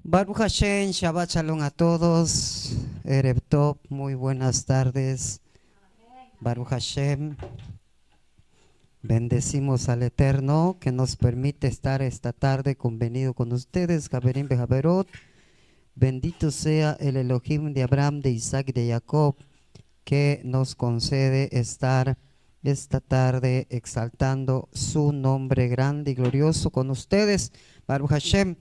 Baruch Hashem, Shabbat Shalom a todos. Erev Tov, muy buenas tardes. Baruch Hashem, bendecimos al Eterno que nos permite estar esta tarde convenido con ustedes. Javerim Bejaverot, bendito sea el Elohim de Abraham, de Isaac y de Jacob, que nos concede estar esta tarde exaltando su nombre grande y glorioso con ustedes. Baruch Hashem.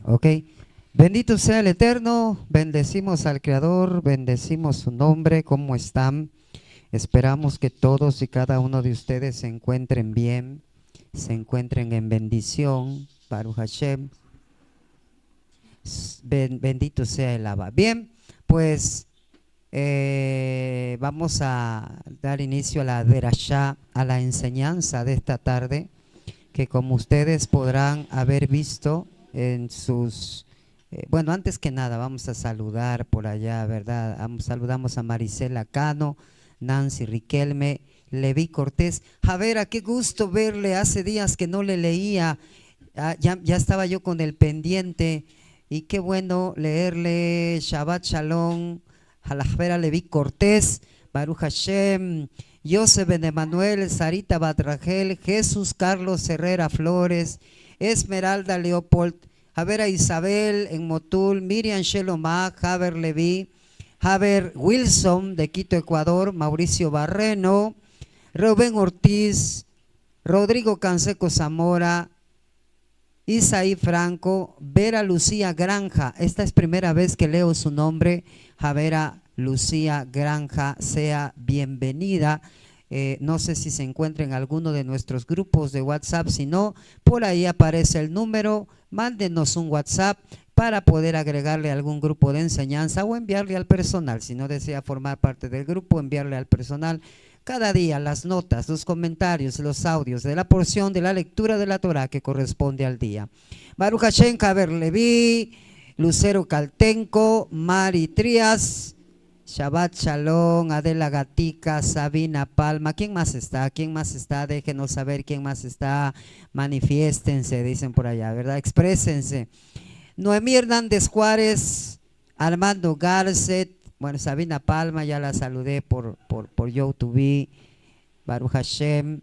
Ok, bendito sea el Eterno, bendecimos al Creador, bendecimos su nombre. ¿Cómo están? Esperamos que todos y cada uno de ustedes se encuentren bien, se encuentren en bendición. Baruch Hashem, bendito sea el Abba. Bien, pues vamos a dar inicio a la derashá, a la enseñanza de esta tarde, que como ustedes podrán haber visto en sus, bueno, antes que nada vamos a saludar por allá, ¿verdad? Saludamos a Marisela Cano, Nancy Riquelme, Levi Cortés. Javera, qué gusto verle, hace días que no le leía, ya estaba yo con el pendiente y qué bueno leerle. Shabbat Shalom, a la Javera Levi Cortés, Baruch Hashem, Joseph Ben Emanuel, Sarita Batragel, Jesús Carlos Herrera Flores, Esmeralda Leopold, Javera Isabel en Motul, Miriam Shelomá, Javer Leví, Javer Wilson de Quito, Ecuador, Mauricio Barreno, Rubén Ortiz, Rodrigo Canseco Zamora, Isaí Franco, Vera Lucía Granja. Esta es primera vez que leo su nombre. Javera Lucía Granja, sea bienvenida. No sé si se encuentra en alguno de nuestros grupos de WhatsApp, si no, por ahí aparece el número. Mándenos un WhatsApp para poder agregarle a algún grupo de enseñanza o enviarle al personal. Si no desea formar parte del grupo, enviarle al personal cada día las notas, los comentarios, los audios de la porción de la lectura de la Torah que corresponde al día. Baruch Hashem, Javer Leví, Lucero Caltenco, Mari Trías, Shabbat Shalom, Adela Gatica, Sabina Palma. ¿Quién más está? ¿Quién más está? Déjenos saber quién más está. Manifiéstense, dicen por allá, ¿verdad? Exprésense. Noemí Hernández Juárez, Armando Garcet, bueno, Sabina Palma, ya la saludé por YouTube. Baruch Hashem.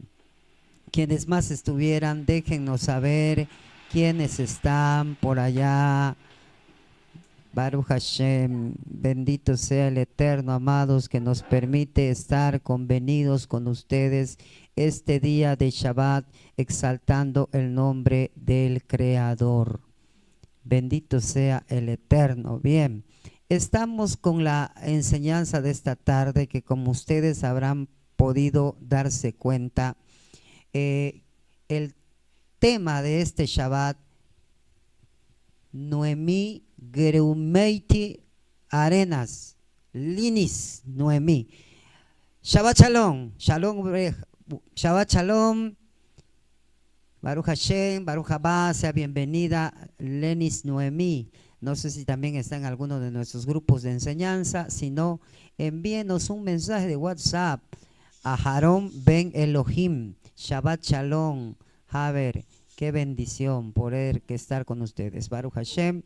Quienes más estuvieran, déjennos saber quiénes están por allá. Baruch Hashem, bendito sea el Eterno, amados, que nos permite estar convenidos con ustedes este día de Shabbat, exaltando el nombre del Creador. Bendito sea el Eterno. Bien, estamos con la enseñanza de esta tarde, que como ustedes habrán podido darse cuenta, el tema de este Shabbat, Noemí Greumeiti Arenas, Linis Noemí. Shabbat Shalom, Shabbat Shalom, Baruch Hashem, Baruch Haba, sea bienvenida Lenis Noemí. No sé si también está en alguno de nuestros grupos de enseñanza, si no, envíenos un mensaje de WhatsApp a Harón Ben Elohim. Shabbat Shalom, Javer. Qué bendición poder estar con ustedes. Baruch Hashem.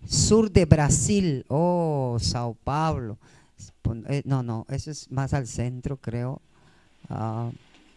Sur de Brasil. Oh, Sao Paulo. No, eso es más al centro, creo.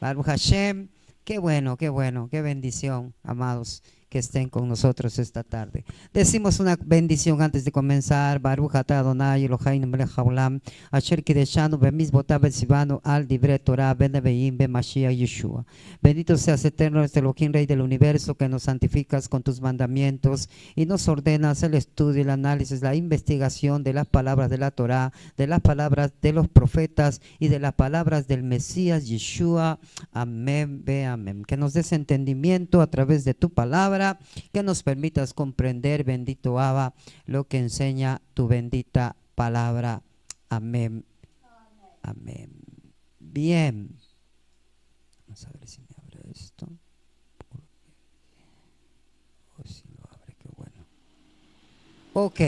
Baruch Hashem. Qué bueno, qué bendición, amados, que estén con nosotros esta tarde. Decimos una bendición antes de comenzar. Baruch atah Adonai Eloheinu melech haolam, asher kideshanu bemizvotav betzivanu al divrei Torah ben neviim bemashiach Yeshua. Bendito seas, Eterno, nuestro Elohim, Rey del universo, que nos santificas con tus mandamientos y nos ordenas el estudio, el análisis, la investigación de las palabras de la Torah, de las palabras de los profetas y de las palabras del Mesías Yeshua. Amén, ve amén. Que nos des entendimiento a través de tu palabra, que nos permitas comprender, bendito Abba, lo que enseña tu bendita palabra. Amén. Amén. Bien. Vamos a ver si me abre esto. O si lo abre, qué bueno. Ok.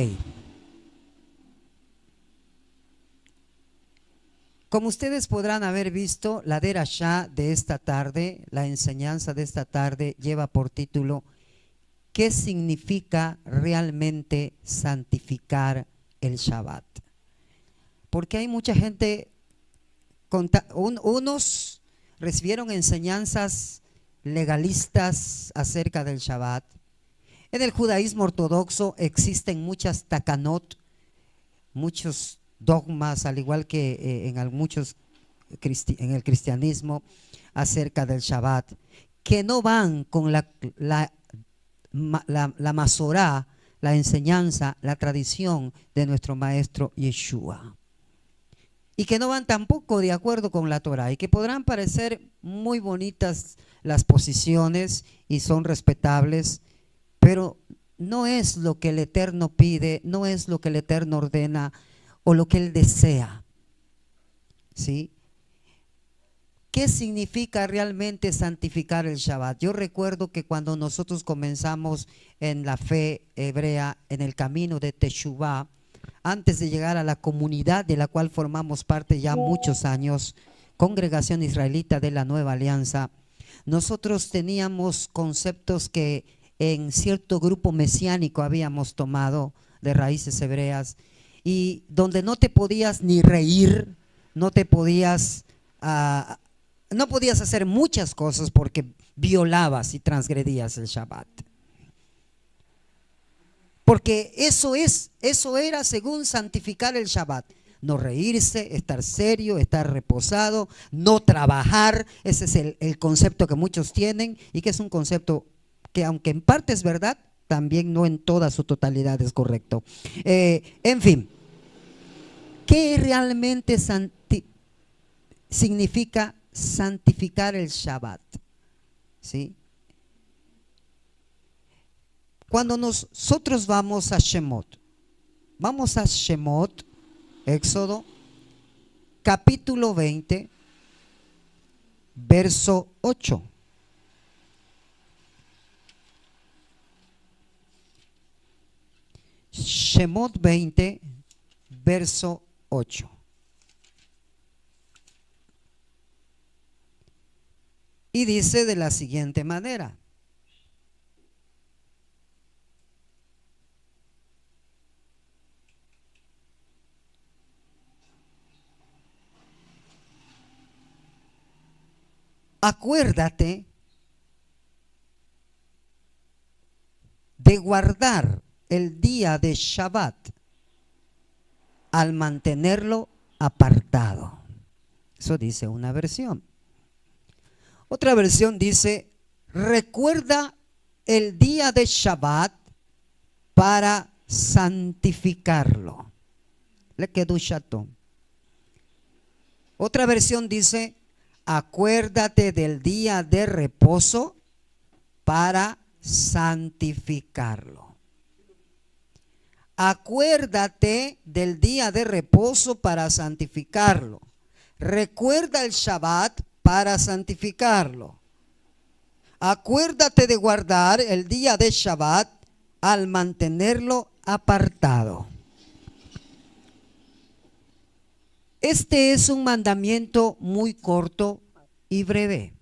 Como ustedes podrán haber visto, la derashá de esta tarde, la enseñanza de esta tarde, lleva por título ¿qué significa realmente santificar el Shabbat? Porque hay mucha gente, unos recibieron enseñanzas legalistas acerca del Shabbat. En el judaísmo ortodoxo existen muchas takanot, muchos dogmas, al igual que en el cristianismo, acerca del Shabbat, que no van con la Masorá, la enseñanza, la tradición de nuestro maestro Yeshua, y que no van tampoco de acuerdo con la Torah, y que podrán parecer muy bonitas las posiciones y son respetables, pero no es lo que el Eterno pide, no es lo que el Eterno ordena o lo que Él desea. ¿Sí? ¿Qué significa realmente santificar el Shabbat? Yo recuerdo que cuando nosotros comenzamos en la fe hebrea, en el camino de Teshuvah, antes de llegar a la comunidad de la cual formamos parte ya muchos años, Congregación Israelita de la Nueva Alianza, nosotros teníamos conceptos que en cierto grupo mesiánico habíamos tomado de raíces hebreas, y donde no te podías ni reír, no te podías no podías hacer muchas cosas porque violabas y transgredías el Shabbat. Porque eso era según santificar el Shabbat. No reírse, estar serio, estar reposado, no trabajar. Ese es el concepto que muchos tienen, y que es un concepto que, aunque en parte es verdad, también no en toda su totalidad es correcto. En fin, ¿qué realmente significa santificar el Shabbat? ¿Sí? Cuando nosotros vamos a Shemot, Éxodo, capítulo 20, verso 8. Shemot 20, verso 8. Y dice de la siguiente manera: acuérdate de guardar el día de Shabbat al mantenerlo apartado. Eso dice una versión. Otra versión dice: recuerda el día de Shabbat para santificarlo. Le quedó chato. Otra versión dice: acuérdate del día de reposo para santificarlo. Acuérdate del día de reposo para santificarlo. Recuerda el Shabbat para santificarlo. Acuérdate de guardar el día de Shabbat al mantenerlo apartado. Este es un mandamiento muy corto y breve,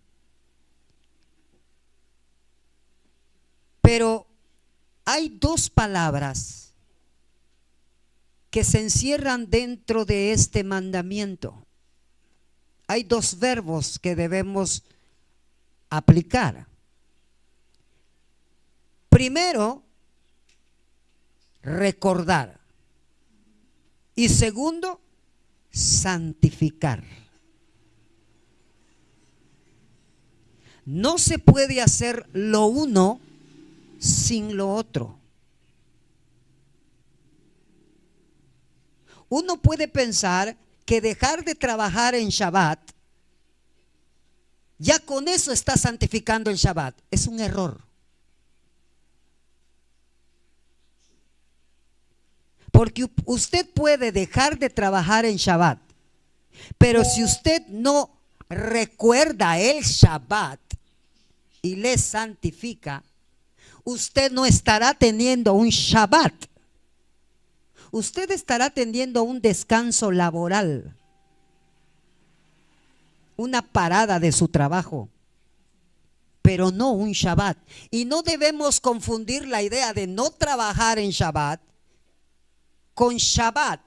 pero hay dos palabras que se encierran dentro de este mandamiento. Hay dos verbos que debemos aplicar. Primero, recordar. Y segundo, santificar. No se puede hacer lo uno sin lo otro. Uno puede pensar que dejar de trabajar en Shabbat, ya con eso está santificando el Shabbat. Es un error. Porque usted puede dejar de trabajar en Shabbat, pero si usted no recuerda el Shabbat y le santifica, usted no estará teniendo un Shabbat. Usted estará teniendo un descanso laboral, una parada de su trabajo, pero no un Shabbat. Y no debemos confundir la idea de no trabajar en Shabbat con Shabbat.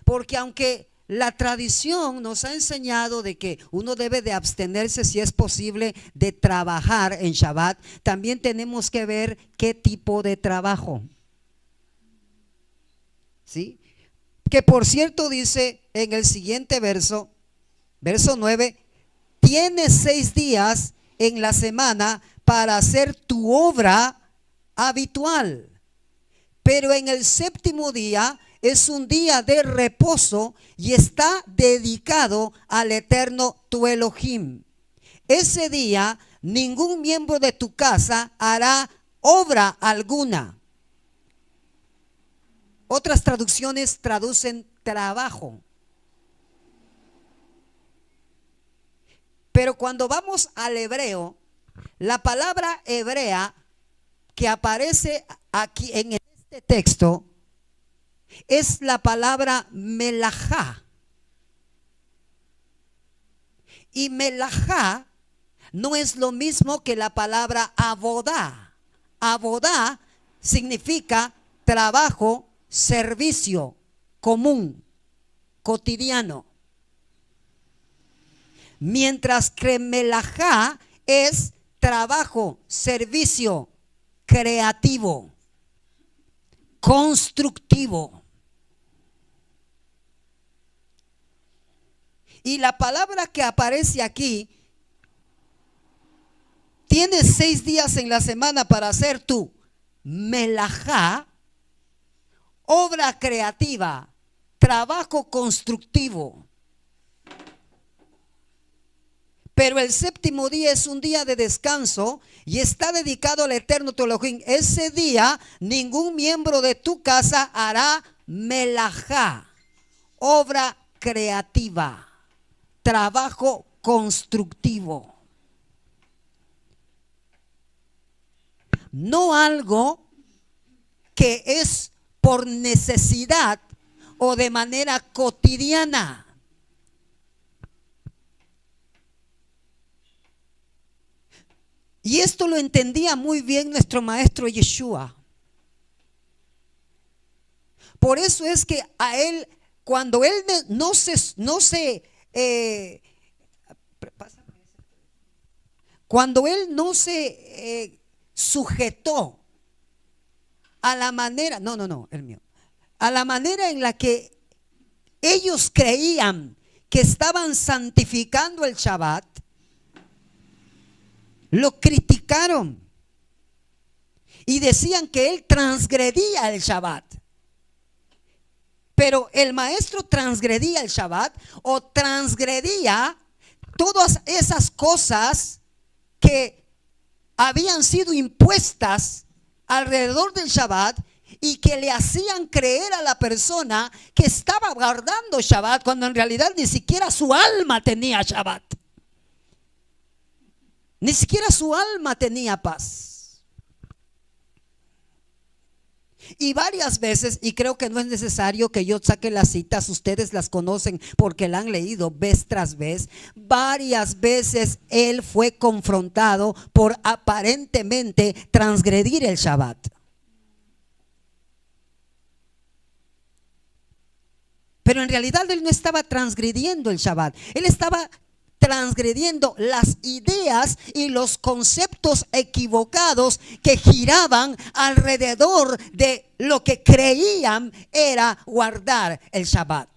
Porque aunque la tradición nos ha enseñado de que uno debe de abstenerse si es posible de trabajar en Shabbat, también tenemos que ver qué tipo de trabajo. ¿Sí? Que por cierto dice en el siguiente verso, verso 9, tienes 6 días en la semana para hacer tu obra habitual, pero en el séptimo día es un día de reposo y está dedicado al Eterno tu Elohim. Ese día ningún miembro de tu casa hará obra alguna. Otras traducciones traducen trabajo. Pero cuando vamos al hebreo, la palabra hebrea que aparece aquí en este texto es la palabra melajá. Y melajá no es lo mismo que la palabra abodá. Abodá significa trabajo, servicio común, cotidiano. Mientras que melajá es trabajo, servicio creativo, constructivo. Y la palabra que aparece aquí, tienes 6 días en la semana para hacer tu melajá, obra creativa, trabajo constructivo. Pero el séptimo día es un día de descanso y está dedicado al Eterno tu Elohim. Ese día ningún miembro de tu casa hará melajá, obra creativa, trabajo constructivo. No algo que es por necesidad o de manera cotidiana. Y esto lo entendía muy bien nuestro maestro Yeshua. Por eso es que a él, cuando él cuando él no se sujetó a la manera, a la manera en la que ellos creían que estaban santificando el Shabbat, lo criticaron y decían que él transgredía el Shabbat. Pero el maestro transgredía el Shabbat o transgredía todas esas cosas que habían sido impuestas alrededor del Shabbat y que le hacían creer a la persona que estaba guardando Shabbat cuando en realidad ni siquiera su alma tenía Shabbat. Ni siquiera su alma tenía paz. Y varias veces, y creo que no es necesario que yo saque las citas, ustedes las conocen porque la han leído vez tras vez, varias veces él fue confrontado por aparentemente transgredir el Shabbat. Pero en realidad él no estaba transgrediendo el Shabbat, él estaba transgrediendo las ideas y los conceptos equivocados que giraban alrededor de lo que creían era guardar el Shabbat.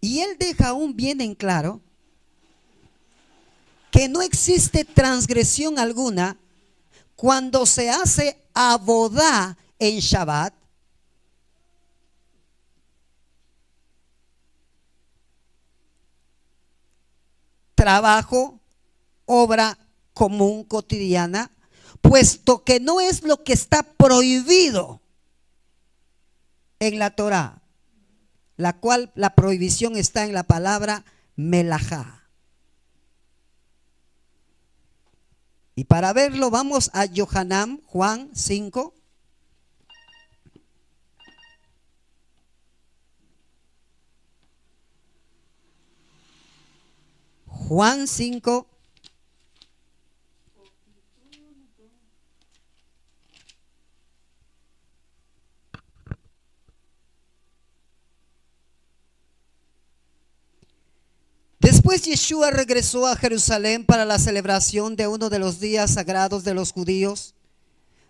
Y él deja aún bien en claro que no existe transgresión alguna cuando se hace abodá en Shabbat, trabajo, obra común cotidiana, puesto que no es lo que está prohibido en la Torá, la cual la prohibición está en la palabra melajá. Y para verlo vamos a Yohanan, Juan 5. Juan 5. Después Yeshua regresó a Jerusalén para la celebración de uno de los días sagrados de los judíos.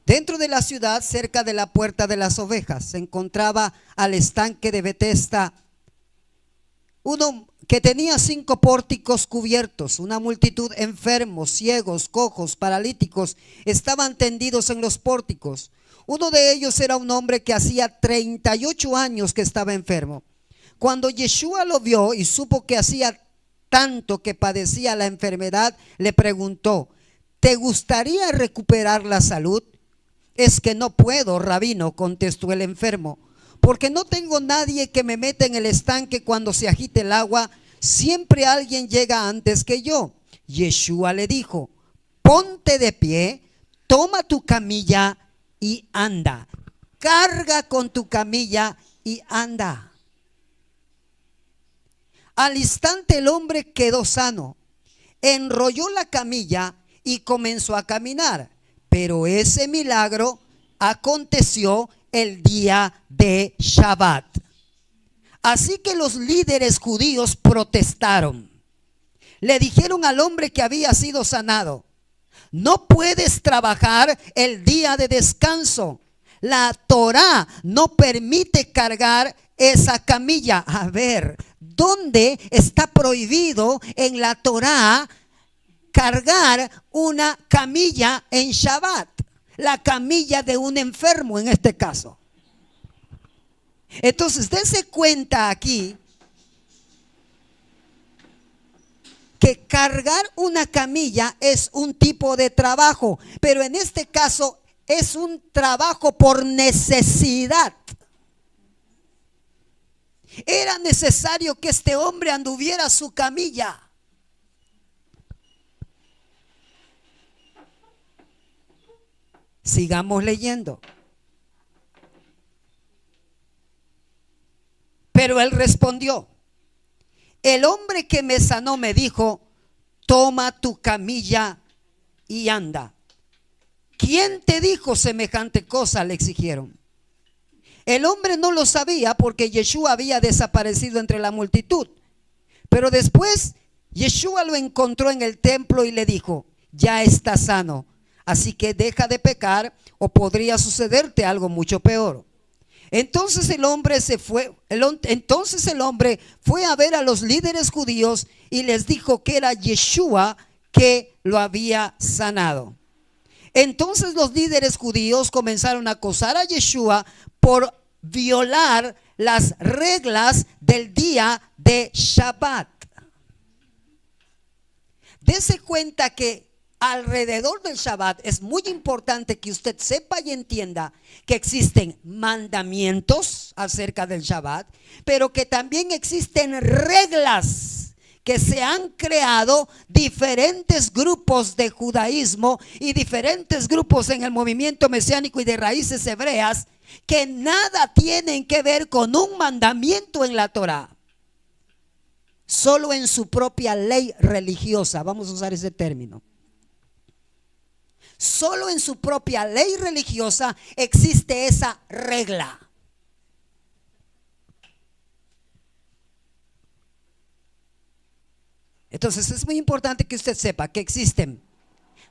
Dentro de la ciudad, cerca de la puerta de las ovejas, se encontraba al estanque de Betesda, uno que tenía 5 pórticos cubiertos. Una multitud de enfermos, ciegos, cojos, paralíticos estaban tendidos en los pórticos. Uno de ellos era un hombre que hacía 38 años que estaba enfermo. Cuando Yeshua lo vio y supo que hacía tanto que padecía la enfermedad, le preguntó: ¿te gustaría recuperar la salud? Es que no puedo, rabino, contestó el enfermo, porque no tengo nadie que me meta en el estanque cuando se agite el agua. Siempre alguien llega antes que yo. Yeshua le dijo: ponte de pie, toma tu camilla y anda. Carga con tu camilla y anda. Al instante el hombre quedó sano, enrolló la camilla y comenzó a caminar. Pero ese milagro aconteció el día de Shabbat. Así que los líderes judíos protestaron. Le dijeron al hombre que había sido sanado: no puedes trabajar el día de descanso. La Torá no permite cargar esa camilla. A ver, ¿dónde está prohibido en la Torá cargar una camilla en Shabbat? La camilla de un enfermo en este caso. Entonces, dése cuenta aquí que cargar una camilla es un tipo de trabajo, pero en este caso es un trabajo por necesidad. Era necesario que este hombre anduviera su camilla. Sigamos leyendo. Pero él respondió: el hombre que me sanó me dijo: toma tu camilla y anda. ¿Quién te dijo semejante cosa?, le exigieron. El hombre no lo sabía porque Yeshua había desaparecido entre la multitud. Pero después Yeshua lo encontró en el templo y le dijo: ya estás sano, así que deja de pecar o podría sucederte algo mucho peor. Entonces el hombre fue a ver a los líderes judíos y les dijo que era Yeshua que lo había sanado. Entonces los líderes judíos comenzaron a acusar a Yeshua por violar las reglas del día de Shabbat. Dese cuenta que alrededor del Shabbat es muy importante que usted sepa y entienda que existen mandamientos acerca del Shabbat, pero que también existen reglas que se han creado diferentes grupos de judaísmo y diferentes grupos en el movimiento mesiánico y de raíces hebreas que nada tienen que ver con un mandamiento en la Torá. Solo en su propia ley religiosa, vamos a usar ese término. Solo en su propia ley religiosa existe esa regla. Entonces es muy importante que usted sepa que existen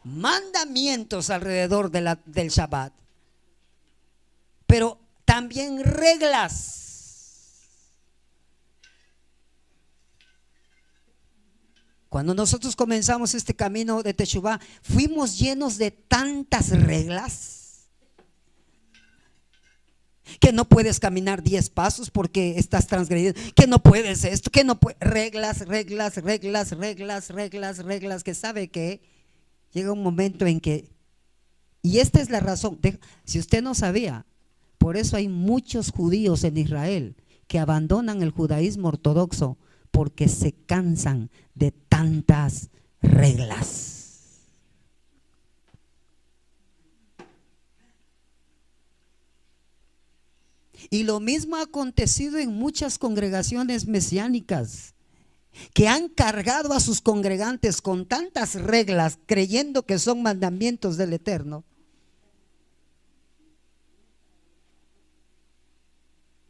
mandamientos alrededor del Shabbat, pero también reglas. Cuando nosotros comenzamos este camino de Teshuvá, fuimos llenos de tantas reglas. Que no puedes caminar 10 pasos porque estás transgrediendo, que no puedes esto, que no puedes, reglas, que sabe que llega un momento en que Y esta es la razón. Si usted no sabía, por eso hay muchos judíos en Israel que abandonan el judaísmo ortodoxo porque se cansan de tantas reglas. Y lo mismo ha acontecido en muchas congregaciones mesiánicas que han cargado a sus congregantes con tantas reglas creyendo que son mandamientos del Eterno,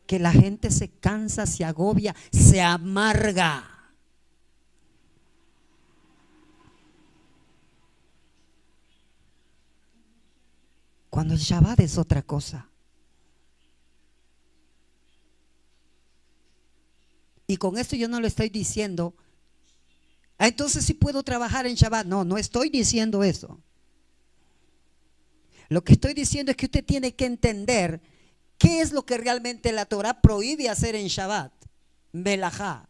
que la gente se cansa, se agobia, se amarga. Cuando el Shabbat es otra cosa. Y con esto yo no le estoy diciendo, entonces sí puedo trabajar en Shabbat. No, no estoy diciendo eso. Lo que estoy diciendo es que usted tiene que entender qué es lo que realmente la Torah prohíbe hacer en Shabbat. Melajá.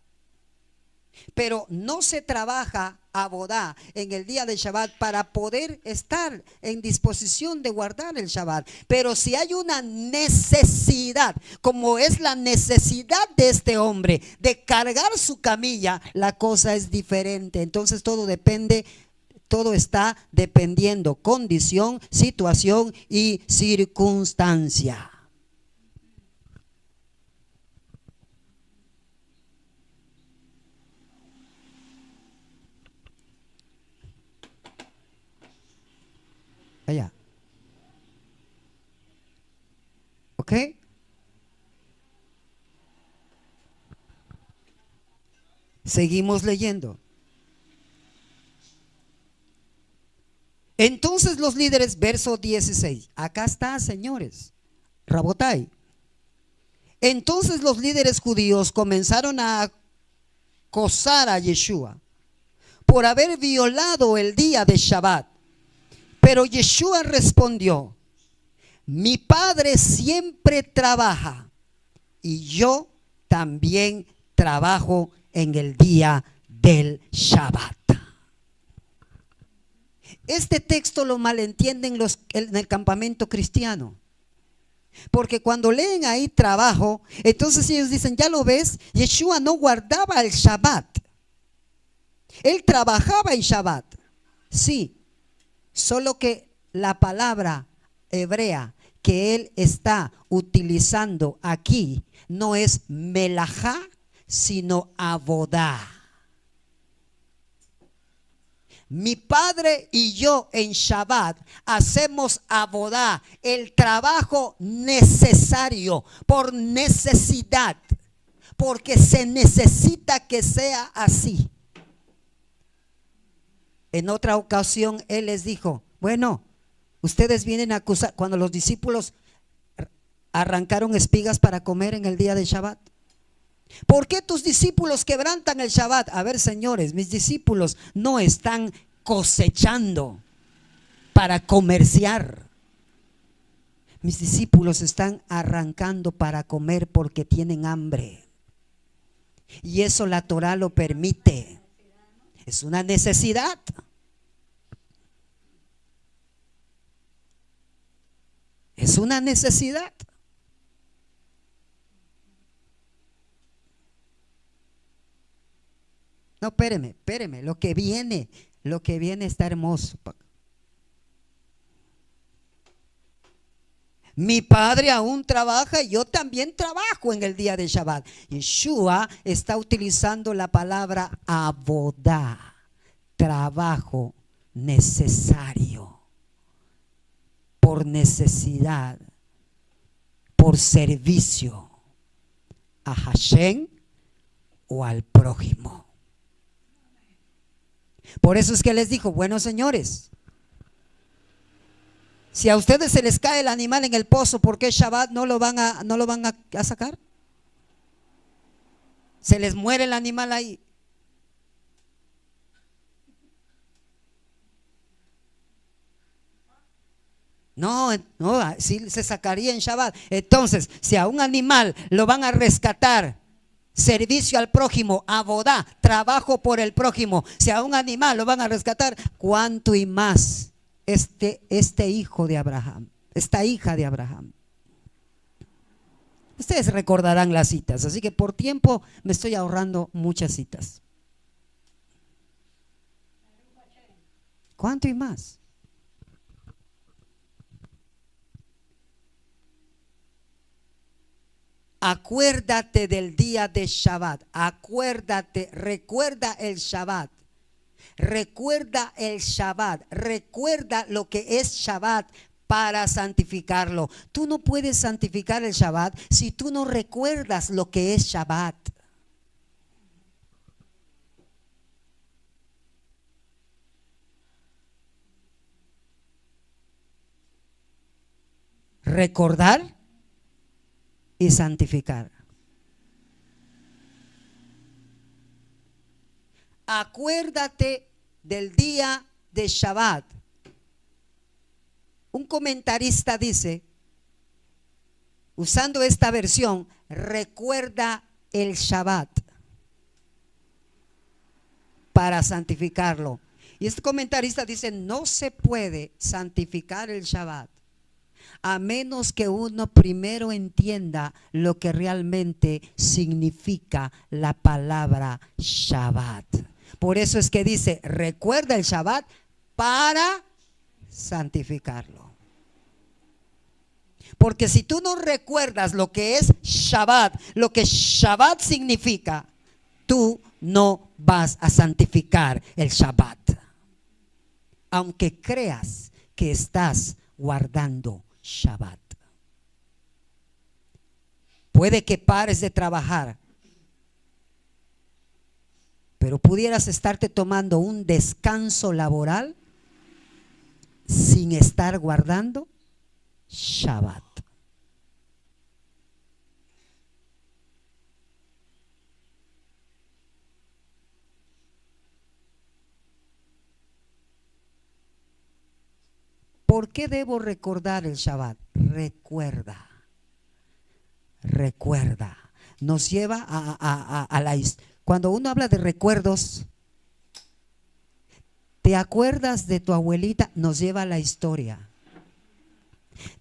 Pero no se trabaja abodá en el día de Shabbat para poder estar en disposición de guardar el Shabbat. Pero si hay una necesidad, como es la necesidad de este hombre de cargar su camilla, la cosa es diferente. Entonces todo depende, todo está dependiendo condición, situación y circunstancia. Allá. ¿Ok? Seguimos leyendo. Entonces los líderes, verso 16. Acá está, señores. Rabotai. Entonces los líderes judíos comenzaron a acosar a Yeshua por haber violado el día de Shabbat. Pero Yeshua respondió: mi Padre siempre trabaja y yo también trabajo en el día del Shabbat. Este texto lo malentienden en el campamento cristiano. Porque cuando leen ahí trabajo, entonces ellos dicen, ya lo ves, Yeshua no guardaba el Shabbat. Él trabajaba en Shabbat. Sí. Solo que la palabra hebrea que él está utilizando aquí no es melajá, sino abodá. Mi padre y yo en Shabbat hacemos abodá, el trabajo necesario, por necesidad, porque se necesita que sea así. En otra ocasión él les dijo, bueno, ustedes vienen a acusar, cuando los discípulos arrancaron espigas para comer en el día de Shabbat. ¿Por qué tus discípulos quebrantan el Shabbat? A ver, señores, mis discípulos no están cosechando para comerciar. Mis discípulos están arrancando para comer porque tienen hambre. Y eso la Torah lo permite. Es una necesidad. Es una necesidad. No, espéreme, lo que viene está hermoso. Mi padre aún trabaja y yo también trabajo en el día de Shabbat. Yeshua está utilizando la palabra abodá, trabajo necesario, por necesidad, por servicio a Hashem o al prójimo. Por eso es que les dijo, bueno, señores, si a ustedes se les cae el animal en el pozo, ¿por qué Shabbat no lo van a sacar? Se les muere el animal ahí. No, sí se sacaría en Shabbat. Entonces, si a un animal lo van a rescatar, servicio al prójimo, abodá, trabajo por el prójimo, si a un animal lo van a rescatar, ¿cuánto y más este hijo de Abraham, esta hija de Abraham. Ustedes recordarán las citas, así que por tiempo me estoy ahorrando muchas citas. ¿Cuánto y más? Acuérdate del día de Shabbat. Acuérdate, recuerda el Shabbat. Recuerda el Shabbat. Recuerda lo que es Shabbat para santificarlo. Tú no puedes santificar el Shabbat si tú no recuerdas lo que es Shabbat. Recordar y santificar. Acuérdate del día de Shabbat. Un comentarista dice, usando esta versión, recuerda el Shabbat para santificarlo. Y este comentarista dice, no se puede santificar el Shabbat a menos que uno primero entienda lo que realmente significa la palabra Shabbat. Por eso es que dice, recuerda el Shabbat para santificarlo. Porque si tú no recuerdas lo que es Shabbat, lo que Shabbat significa, tú no vas a santificar el Shabbat. Aunque creas que estás guardando Shabbat. Puede que pares de trabajar, pero pudieras estarte tomando un descanso laboral sin estar guardando Shabbat. ¿Por qué debo recordar el Shabbat? Recuerda. Recuerda. Nos lleva a la... Cuando uno habla de recuerdos, ¿te acuerdas de tu abuelita? Nos lleva a la historia.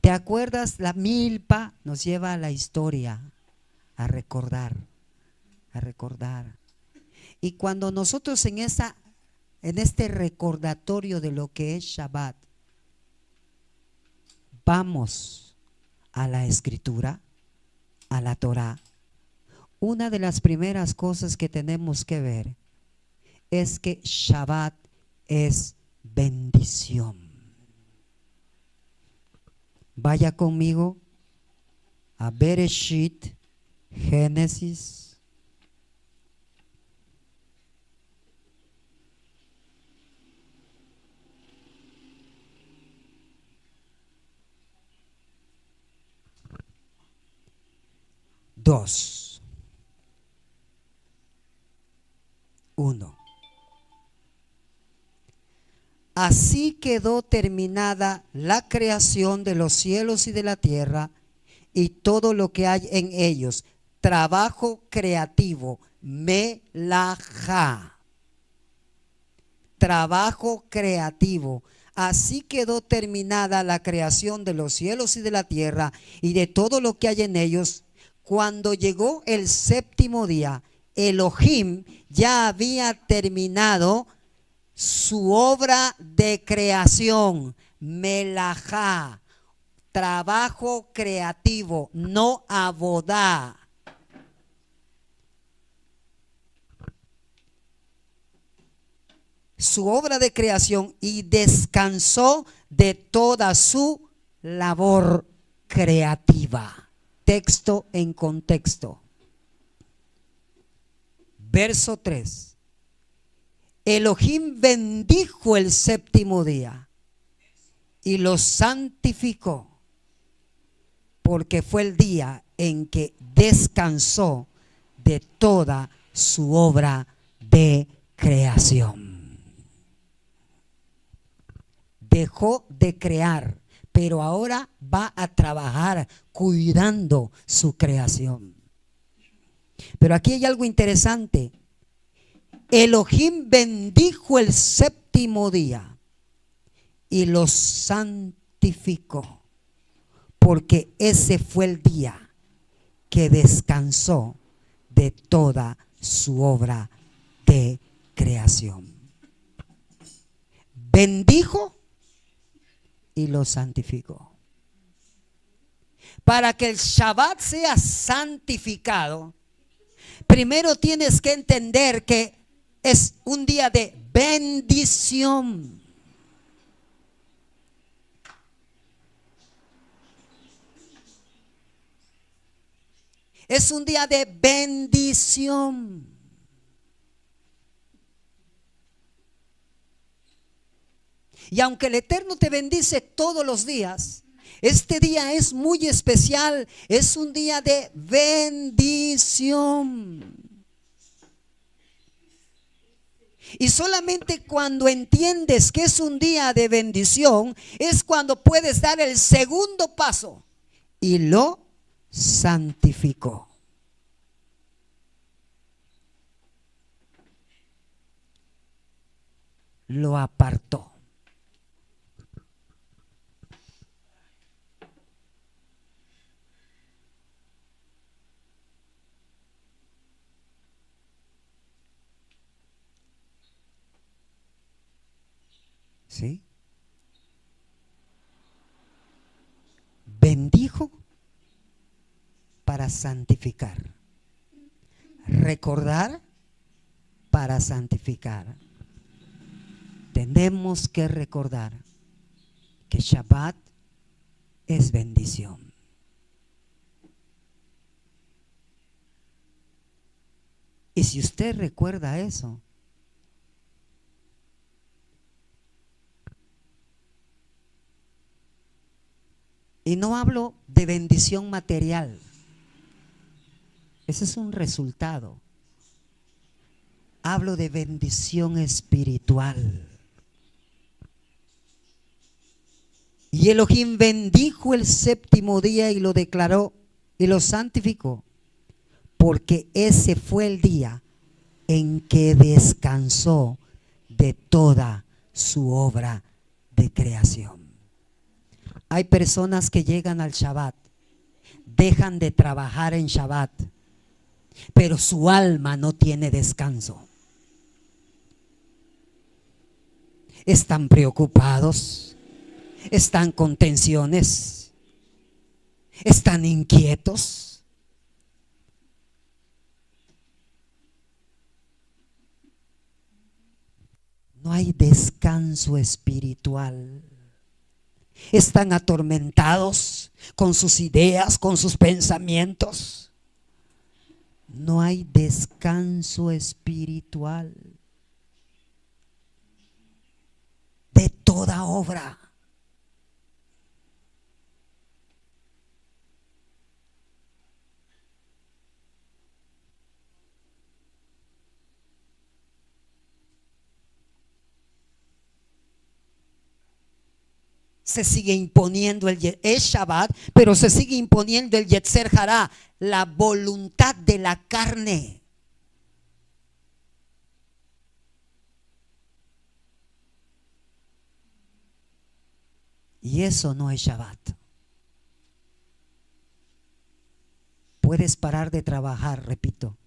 ¿Te acuerdas la milpa? Nos lleva a la historia, a recordar, a recordar. Y cuando nosotros en este recordatorio de lo que es Shabbat, vamos a la escritura, a la Torá, una de las primeras cosas que tenemos que ver es que Shabbat es bendición. Vaya conmigo a Bereshit, Génesis. Dos. 1. Así quedó terminada la creación de los cielos y de la tierra y todo lo que hay en ellos. Trabajo creativo, melajá. Trabajo creativo. Así quedó terminada la creación de los cielos y de la tierra y de todo lo que hay en ellos. Cuando llegó el séptimo día, Elohim ya había terminado su obra de creación, melajá, trabajo creativo, no abodá. Su obra de creación y descansó de toda su labor creativa. Texto en contexto. Verso 3. Elohim bendijo el séptimo día y lo santificó, porque fue el día en que descansó de toda su obra de creación. Dejó de crear, pero ahora va a trabajar cuidando su creación. Pero aquí hay algo interesante. Elohim bendijo el séptimo día y los santificó, porque ese fue el día que descansó de toda su obra de creación. Bendijo y lo santificó. Para que el Shabbat sea santificado, primero tienes que entender que es un día de bendición. Es un día de bendición. Y aunque el Eterno te bendice todos los días, este día es muy especial. Es un día de bendición. Y solamente cuando entiendes que es un día de bendición, es cuando puedes dar el segundo paso. Y lo santificó. Lo apartó. ¿Sí? Bendijo para santificar. Recordar para santificar. Tenemos que recordar que Shabbat es bendición. Y si usted recuerda eso, y no hablo de bendición material, ese es un resultado. Hablo de bendición espiritual. Y Elohim bendijo el séptimo día y lo declaró y lo santificó, porque ese fue el día en que descansó de toda su obra de creación. Hay personas que llegan al Shabbat, dejan de trabajar en Shabbat, pero su alma no tiene descanso. Están preocupados, están con tensiones, están inquietos. No hay descanso espiritual. Están atormentados con sus ideas, con sus pensamientos. No hay descanso espiritual de toda obra. Se sigue imponiendo es Shabbat, pero se sigue imponiendo el Yetzer Hará, la voluntad de la carne. Y eso no es Shabbat. Puedes parar de trabajar, repito,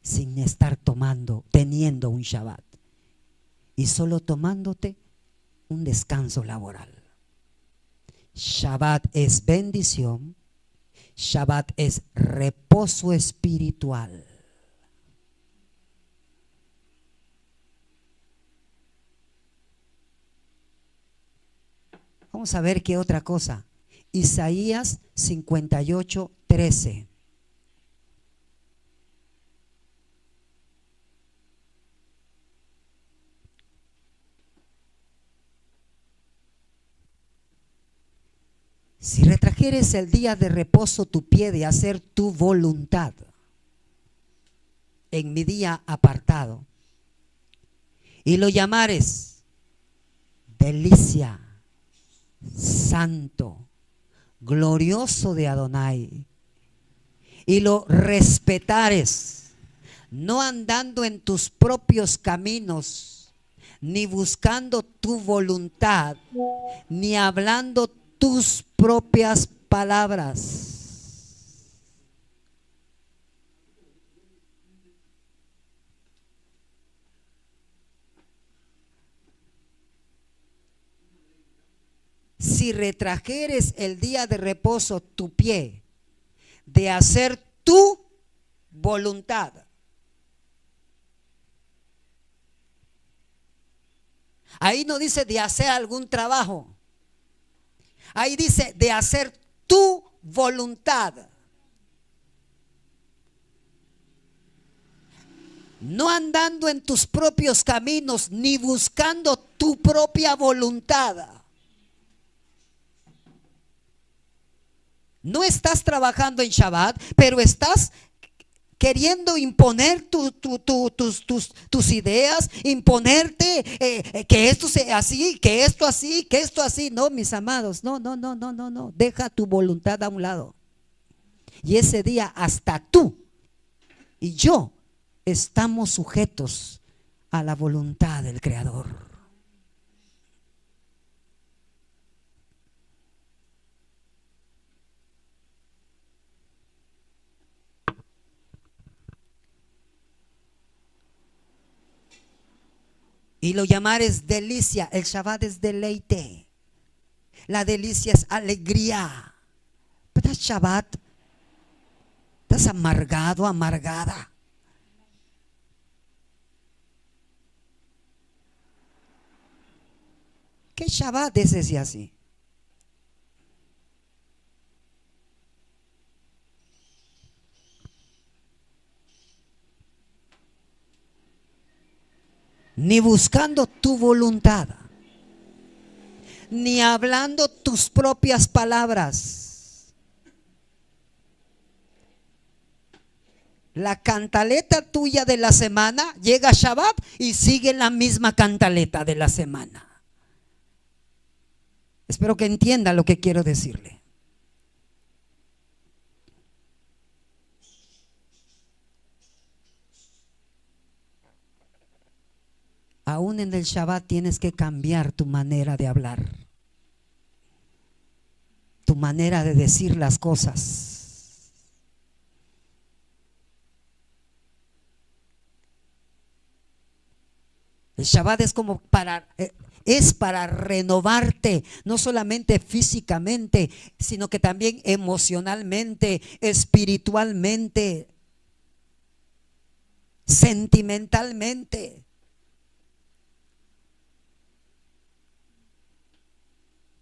sin estar teniendo un Shabbat, y solo tomándote un descanso laboral. Shabbat es bendición. Shabbat es reposo espiritual. Vamos a ver qué otra cosa. Isaías 58:13. Si retrajeres el día de reposo tu pie de hacer tu voluntad en mi día apartado, y lo llamares delicia, santo, glorioso de Adonai, y lo respetares, no andando en tus propios caminos, ni buscando tu voluntad, ni hablando tus propias palabras. Si retrajeres el día de reposo tu pie de hacer tu voluntad. Ahí no dice de hacer algún trabajo. Ahí dice de hacer tu voluntad. No andando en tus propios caminos, ni buscando tu propia voluntad. No estás trabajando en Shabbat, pero estás queriendo imponer tus ideas, imponerte que esto sea así, que esto así, que esto así. No, mis amados, no. Deja tu voluntad a un lado. Y ese día hasta tú y yo estamos sujetos a la voluntad del Creador. Y lo llamares delicia. El Shabbat es deleite. La delicia es alegría. Pero el Shabbat, estás amargado, amargada. ¿Qué Shabbat es ese así? Ni buscando tu voluntad, ni hablando tus propias palabras. La cantaleta tuya de la semana llega a Shabbat y sigue la misma cantaleta de la semana. Espero que entienda lo que quiero decirle. Aún en el Shabbat tienes que cambiar tu manera de hablar, tu manera de decir las cosas. El Shabbat es como para renovarte, no solamente físicamente, sino que también emocionalmente, espiritualmente, sentimentalmente.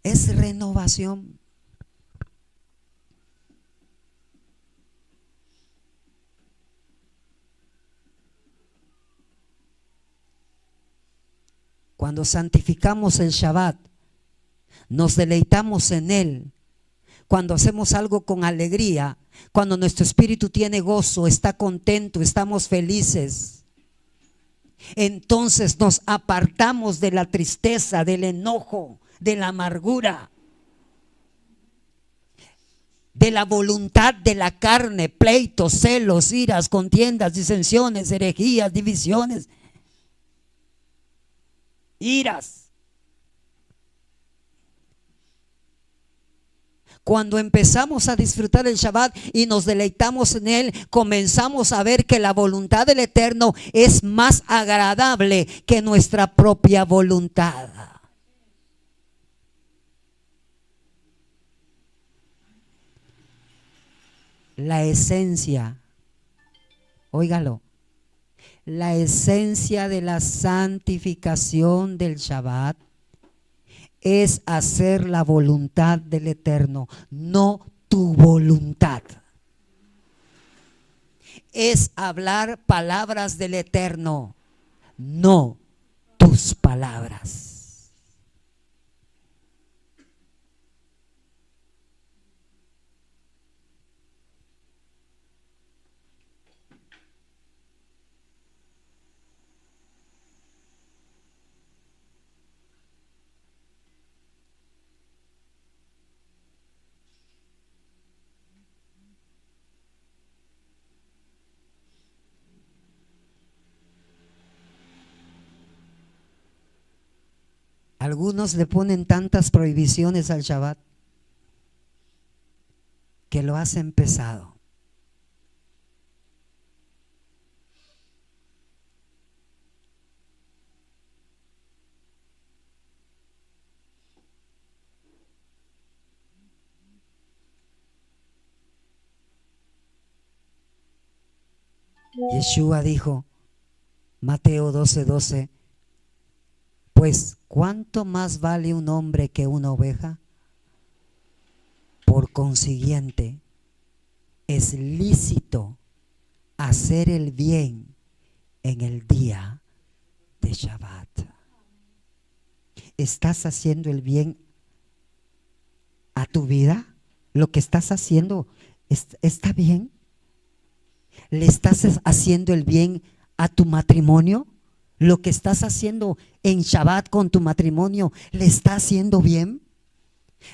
Es renovación. Cuando santificamos el Shabbat, nos deleitamos en él. Cuando hacemos algo con alegría, cuando nuestro espíritu tiene gozo, está contento, estamos felices, entonces nos apartamos de la tristeza, del enojo, de la amargura, de la voluntad de la carne, pleitos, celos, iras, contiendas, disensiones, herejías, divisiones, iras. Cuando empezamos a disfrutar el Shabbat y nos deleitamos en él, comenzamos a ver que la voluntad del Eterno es más agradable que nuestra propia voluntad. La esencia, óigalo, la esencia de la santificación del Shabbat es hacer la voluntad del Eterno, no tu voluntad. Es hablar palabras del Eterno, no tus palabras. Algunos le ponen tantas prohibiciones al Shabbat que lo hacen pesado. Yeshua dijo, Mateo 12:12, pues ¿cuánto más vale un hombre que una oveja? Por consiguiente, es lícito hacer el bien en el día de Shabbat. ¿Estás haciendo el bien a tu vida? ¿Lo que estás haciendo está bien? ¿Le estás haciendo el bien a tu matrimonio? ¿Lo que estás haciendo en Shabbat con tu matrimonio, le está haciendo bien?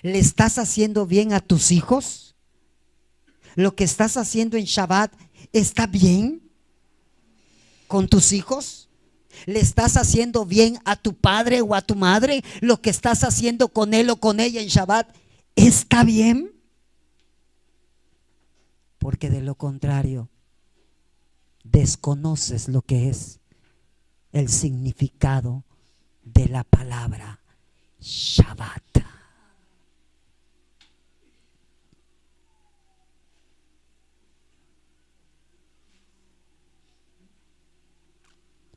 ¿Le estás haciendo bien a tus hijos? ¿Lo que estás haciendo en Shabbat está bien con tus hijos? ¿Le estás haciendo bien a tu padre o a tu madre? ¿Lo que estás haciendo con él o con ella en Shabbat está bien? Porque de lo contrario, desconoces lo que es el significado de la palabra Shabbat.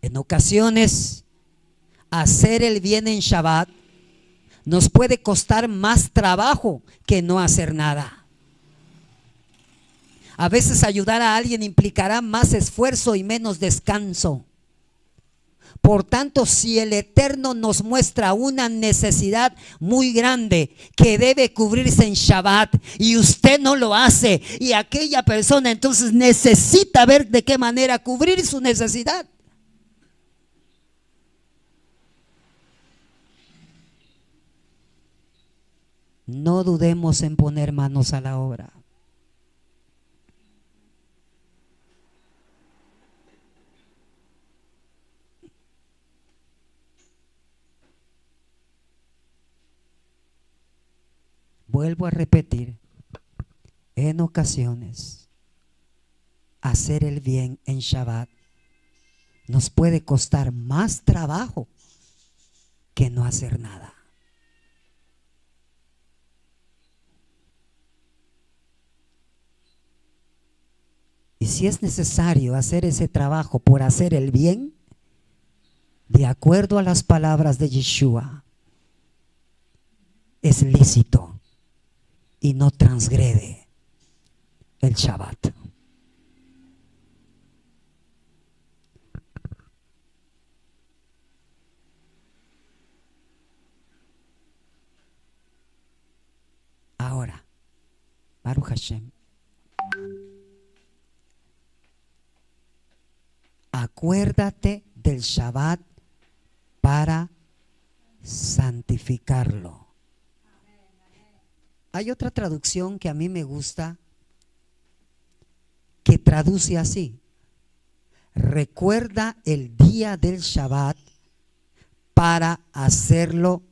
En ocasiones, hacer el bien en Shabbat nos puede costar más trabajo que no hacer nada. A veces ayudar a alguien implicará más esfuerzo y menos descanso. Por tanto, si el Eterno nos muestra una necesidad muy grande que debe cubrirse en Shabbat y usted no lo hace, y aquella persona entonces necesita ver de qué manera cubrir su necesidad, no dudemos en poner manos a la obra. Vuelvo a repetir, en ocasiones, hacer el bien en Shabbat nos puede costar más trabajo que no hacer nada. Y si es necesario hacer ese trabajo por hacer el bien, de acuerdo a las palabras de Yeshua, es lícito y no transgrede el Shabbat. Ahora, Baruch Hashem, acuérdate del Shabbat para santificarlo. Hay otra traducción que a mí me gusta, que traduce así: recuerda el día del Shabbat para hacerlo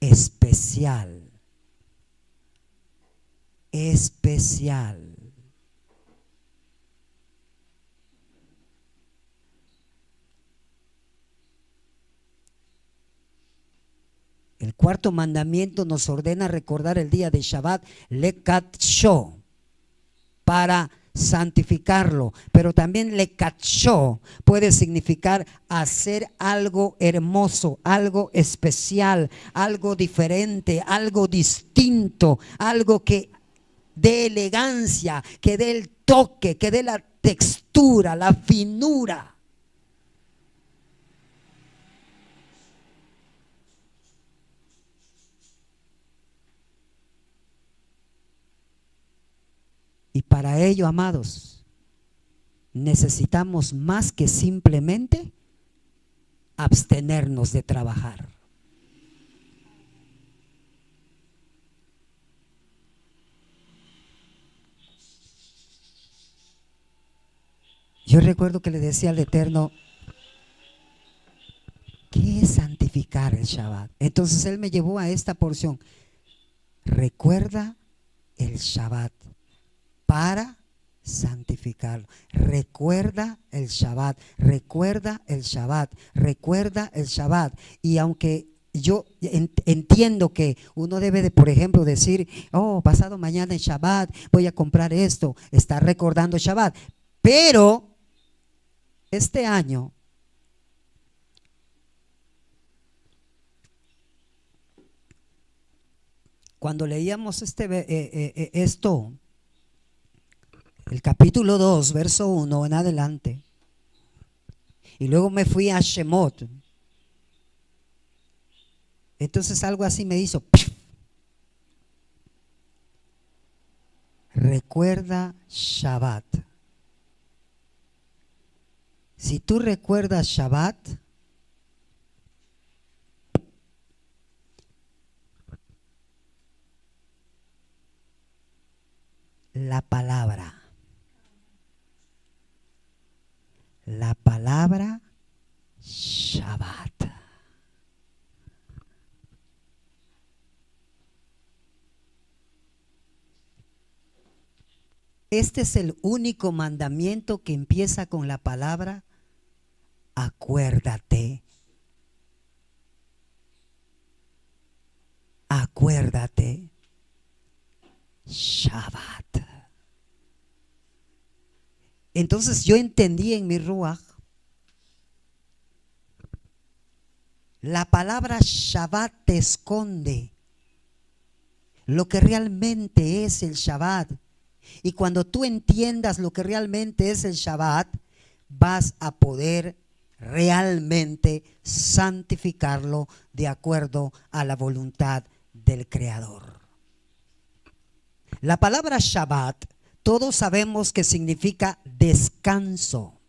especial. Especial. El cuarto mandamiento nos ordena recordar el día de Shabbat, lekatsho, para santificarlo. Pero también lekatsho puede significar hacer algo hermoso, algo especial, algo diferente, algo distinto, algo que dé elegancia, que dé el toque, que dé la textura, la finura. Y para ello, amados, necesitamos más que simplemente abstenernos de trabajar. Yo recuerdo que le decía al Eterno, ¿qué es santificar? santificar el Shabbat. Entonces Él me llevó a esta porción. Recuerda el Shabbat para santificarlo. Recuerda el Shabbat, recuerda el Shabbat, recuerda el Shabbat. Y aunque yo entiendo que uno debe de, por ejemplo, decir, oh, pasado mañana es Shabbat, voy a comprar esto, está recordando Shabbat. Pero este año, cuando leíamos esto, el capítulo 2, verso 1 en adelante, y luego me fui a Shemot, entonces algo así me hizo. Recuerda Shabbat. Si tú recuerdas Shabbat, la palabra Shabbat. Este es el único mandamiento que empieza con la palabra acuérdate. Acuérdate. Shabbat. Entonces yo entendí en mi ruach, la palabra Shabbat te esconde lo que realmente es el Shabbat. Y cuando tú entiendas lo que realmente es el Shabbat, vas a poder realmente santificarlo de acuerdo a la voluntad del Creador. La palabra Shabbat, todos sabemos que significa descanso.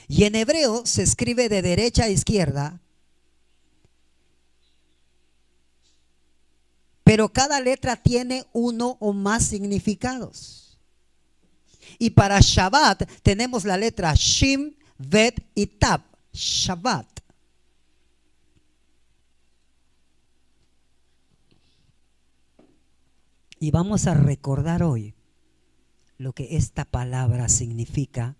Y en hebreo se escribe de derecha a izquierda, pero cada letra tiene uno o más significados. Y para Shabbat tenemos la letra Shin, Bet y Tab. Shabbat. Y vamos a recordar hoy lo que esta palabra significa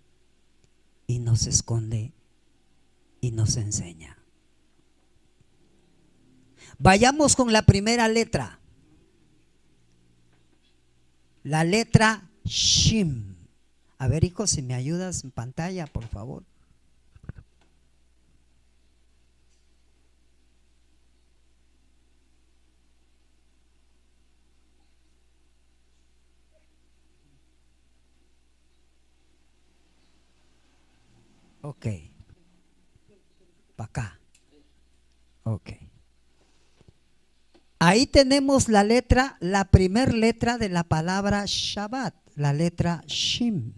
y nos esconde y nos enseña. Vayamos con la primera letra. La letra Shin. A ver, hijo, si me ayudas en pantalla, por favor. Ok. Para acá. Ok. Ahí tenemos la letra, la primer letra de la palabra Shabbat, la letra Shin.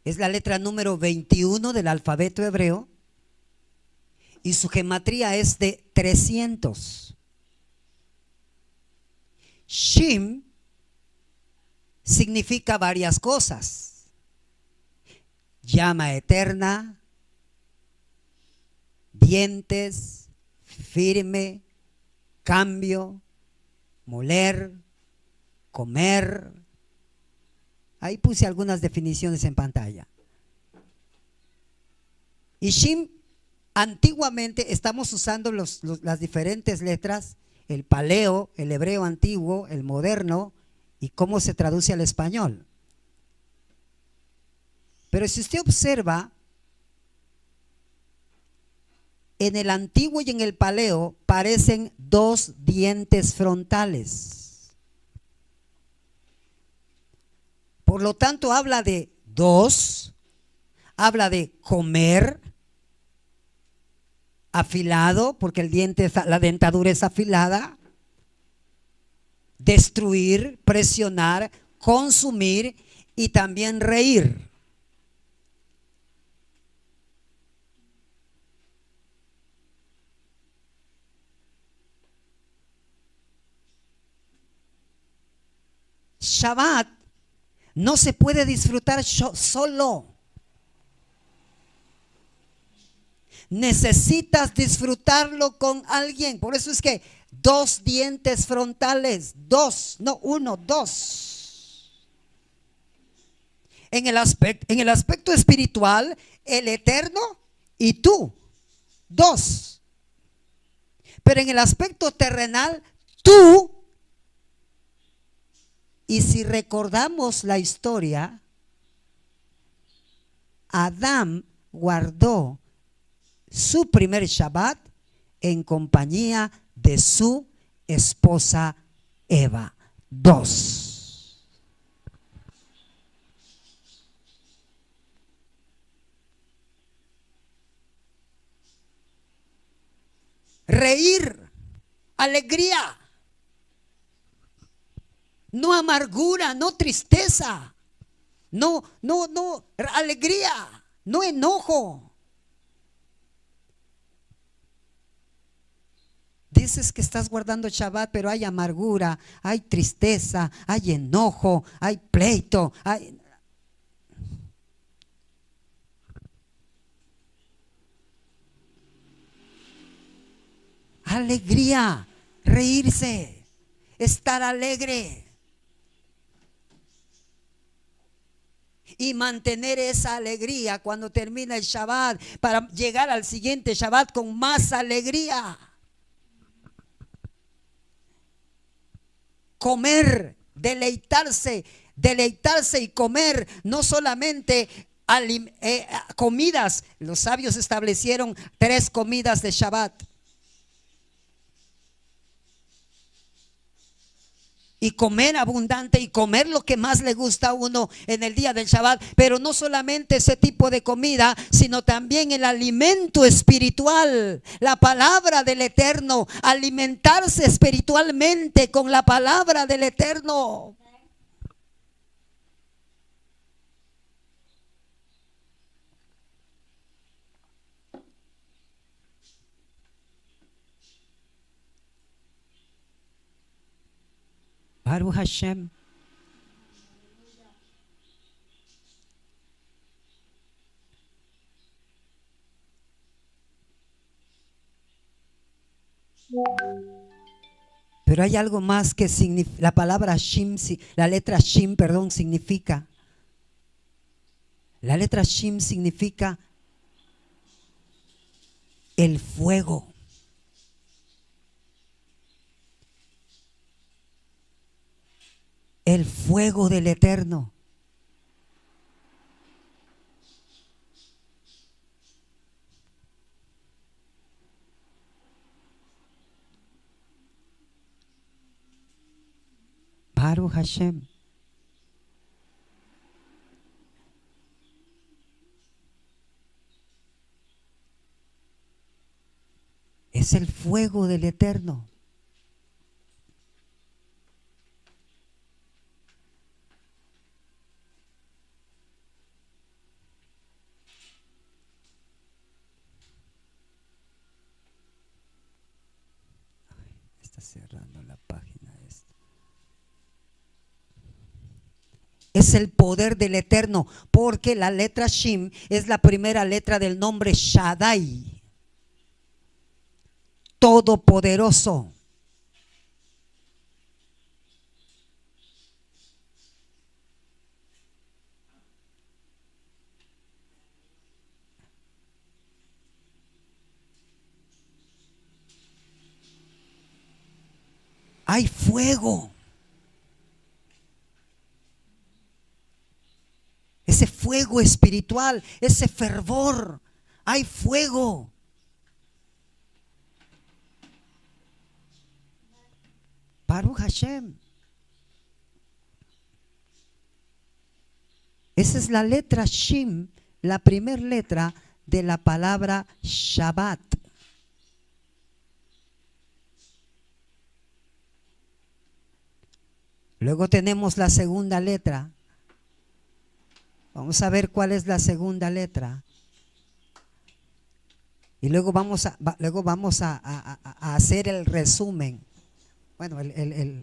Es la letra número 21 del alfabeto hebreo y su gematría es de 300. Shin significa varias cosas. Llama eterna, dientes, firme, cambio, moler, comer. Ahí puse algunas definiciones en pantalla. Y Shin, antiguamente estamos usando las diferentes letras, el paleo, el hebreo antiguo, el moderno y cómo se traduce al español. Pero si usted observa, en el antiguo y en el paleo parecen dos dientes frontales. Por lo tanto, habla de dos, habla de comer, afilado, porque el diente, la dentadura es afilada, destruir, presionar, consumir y también reír. Shabbat no se puede disfrutar solo. Necesitas disfrutarlo con alguien. Por eso es que 2 dientes frontales, 2, no 1, 2. En el aspecto espiritual, el Eterno y tú, 2. Pero en el aspecto terrenal, tú. Y si recordamos la historia, Adán guardó su primer Shabbat en compañía de su esposa Eva. 2. Reír, alegría, no amargura, no tristeza, no, alegría, no enojo. Dices que estás guardando Shabbat, pero hay amargura, hay tristeza, hay enojo, hay pleito, hay... Alegría, reírse, estar alegre. Y mantener esa alegría cuando termina el Shabbat para llegar al siguiente Shabbat con más alegría. Comer, deleitarse y comer, no solamente comidas. Los sabios establecieron 3 comidas de Shabbat. Y comer abundante y comer lo que más le gusta a uno en el día del Shabbat. Pero no solamente ese tipo de comida, sino también el alimento espiritual, la palabra del Eterno. Alimentarse espiritualmente con la palabra del Eterno. Baruch Hashem. Pero hay algo más que significa, la palabra Shim, la letra Shim, perdón, significa. La letra Shim significa el fuego. El fuego del Eterno. Baruch Hashem. Es el fuego del Eterno. Está cerrando la página esta. Es el poder del Eterno, porque la letra Shim es la primera letra del nombre Shaddai, todopoderoso. Hay fuego. Ese fuego espiritual, ese fervor. Hay fuego. Baruch Hashem. Esa es la letra Shim, la primera letra de la palabra Shabbat. Luego tenemos la segunda letra. Vamos a ver cuál es la segunda letra. Y luego vamos a hacer el resumen. bueno,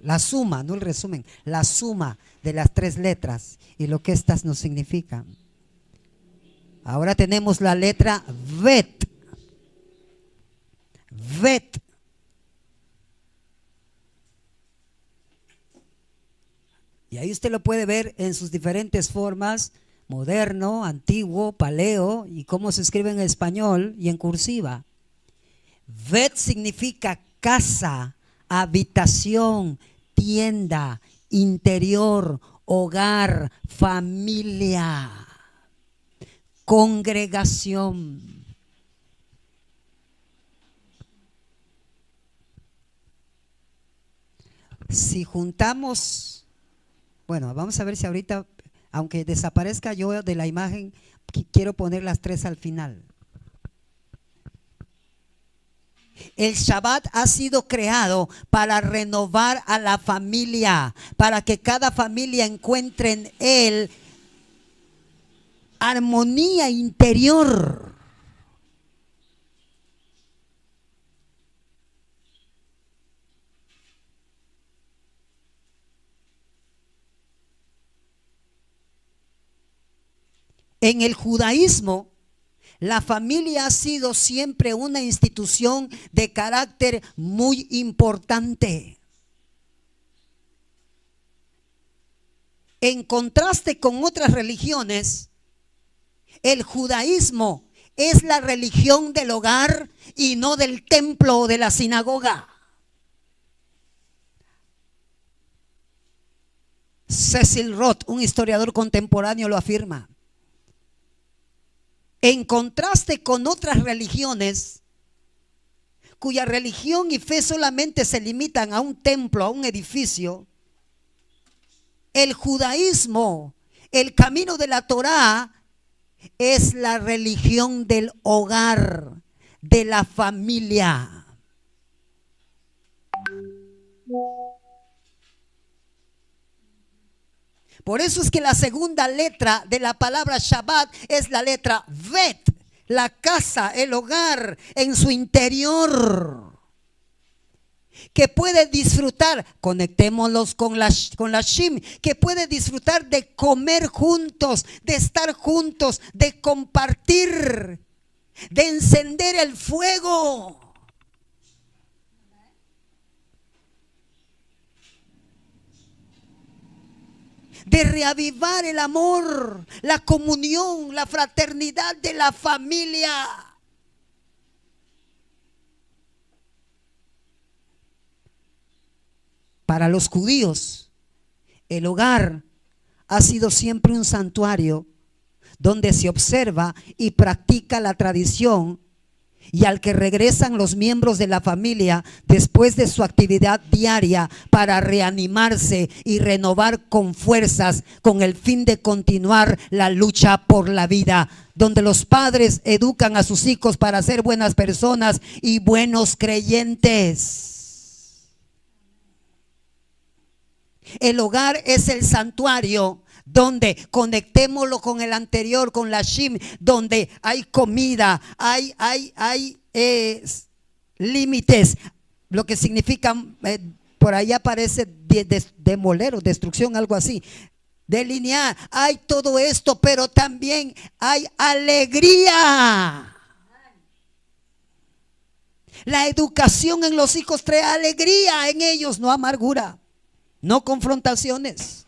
la suma, no el resumen, la suma de las tres letras y lo que estas nos significan. Ahora tenemos la letra Bet. Bet. Y ahí usted lo puede ver en sus diferentes formas, moderno, antiguo, paleo, y cómo se escribe en español y en cursiva. Bet significa casa, habitación, tienda, interior, hogar, familia, congregación. Si juntamos, bueno, vamos a ver si ahorita, aunque desaparezca yo de la imagen, quiero poner las tres al final. El Shabbat ha sido creado para renovar a la familia, para que cada familia encuentre en él armonía interior. En el judaísmo, la familia ha sido siempre una institución de carácter muy importante. En contraste con otras religiones, el judaísmo es la religión del hogar y no del templo o de la sinagoga. Cecil Roth, un historiador contemporáneo, lo afirma. En contraste con otras religiones, cuya religión y fe solamente se limitan a un templo, a un edificio, el judaísmo, el camino de la Torá, es la religión del hogar, de la familia. Por eso es que la segunda letra de la palabra Shabbat es la letra Bet, la casa, el hogar en su interior. Que puede disfrutar, conectémoslos con la Shim, que puede disfrutar de comer juntos, de estar juntos, de compartir, de encender el fuego. De reavivar el amor, la comunión, la fraternidad de la familia. Para los judíos, el hogar ha sido siempre un santuario donde se observa y practica la tradición y al que regresan los miembros de la familia después de su actividad diaria para reanimarse y renovar con fuerzas con el fin de continuar la lucha por la vida, donde los padres educan a sus hijos para ser buenas personas y buenos creyentes. El hogar es el santuario donde, conectémoslo con el anterior, con la Shim, donde hay comida, hay límites, lo que significa, por ahí aparece demoler o destrucción, algo así, delinear, hay todo esto, pero también hay alegría. La educación en los hijos trae alegría en ellos, no amargura, no confrontaciones.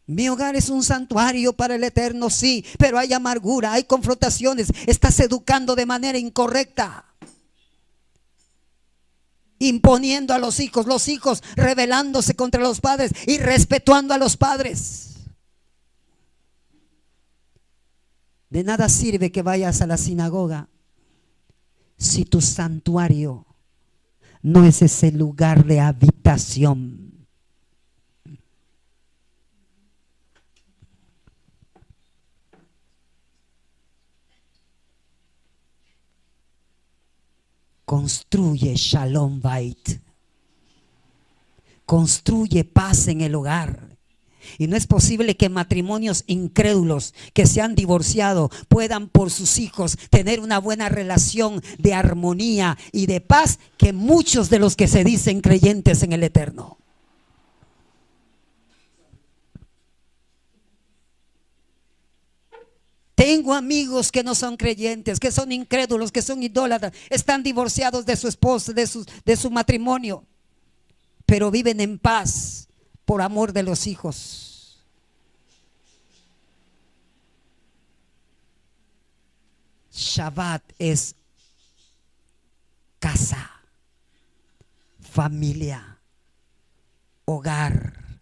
Mi hogar es un santuario para el Eterno, sí, pero hay amargura, hay confrontaciones. Estás educando de manera incorrecta, imponiendo a los hijos rebelándose contra los padres y respetuando a los padres. De nada sirve que vayas a la sinagoga si tu santuario no es ese lugar de habitación. Construye Shalom Bait. Construye paz en el hogar. Y no es posible que matrimonios incrédulos que se han divorciado puedan por sus hijos tener una buena relación de armonía y de paz que muchos de los que se dicen creyentes en el Eterno. Tengo amigos que no son creyentes, que son incrédulos, que son idólatras, están divorciados de su esposa, de su matrimonio, pero viven en paz por amor de los hijos. Shabbat es casa, familia, hogar,